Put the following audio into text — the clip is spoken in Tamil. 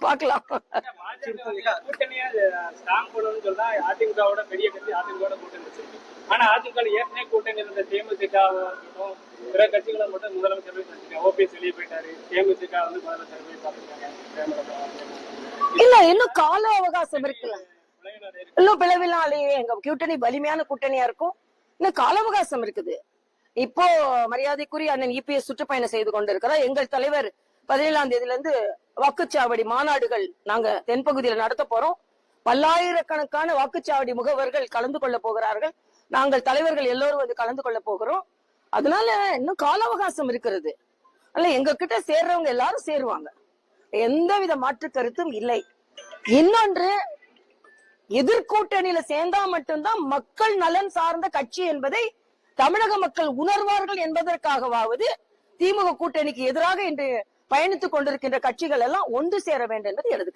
பாக்கலாம். கூட்டணியா ஸ்ட்ராங் பண்ணணும்னு சொன்னா அதிமுகவோட பெரிய கட்சி அதிமுக கூட்டணி வச்சிருக்கு. ஆனா அதிமுக ஏற்கனவே கூட்டணி இருந்த தேமுதிக பிற கட்சிகளை மட்டும் முதலமைச்சர் போய் சந்திக்க ஓபிஎஸ் வெளியே போயிட்டாரு. தேமுதிக வந்து முதலமைச்சர் போய் பார்த்துருக்காங்க. இல்ல இன்னும் கால அவகாசம் இருக்குல்ல, இன்னும் பிளவினாலேயே எங்க கூட்டணி வலிமையான கூட்டணியா இருக்கும். இன்னும் கால அவகாசம் இருக்குது. இப்போ மரியாதைக்குரிய அண்ணன் இபிஎஸ் சுற்றுப்பயணம் செய்து கொண்டிருக்கிறார். எங்கள் தலைவர் 17ஆம் தேதியில இருந்து வாக்குச்சாவடி மாநாடுகள் நாங்க தென்பகுதியில நடத்த போறோம். பல்லாயிரக்கணக்கான வாக்குச்சாவடி முகவர்கள் கலந்து கொள்ள போகிறார்கள். நாங்கள் தலைவர்கள் எல்லோரும் வந்து கலந்து கொள்ள போகிறோம். அதனால இன்னும் கால அவகாசம் இருக்கிறது. அல்ல எங்க கிட்ட சேர்றவங்க எல்லாரும் சேருவாங்க, எந்தவித மாற்று கருத்தும் இல்லை. இன்னொன்று, எதிர்கூட்டணியில சேர்ந்தா மட்டும்தான் மக்கள் நலன் சார்ந்த கட்சி என்பதை தமிழக மக்கள் உணர்வார்கள் என்பதற்காகவாவது திமுக கூட்டணிக்கு எதிராக இன்று பயணித்துக் கொண்டிருக்கின்ற கட்சிகள் எல்லாம் ஒன்று சேர வேண்டும் என்பது எனது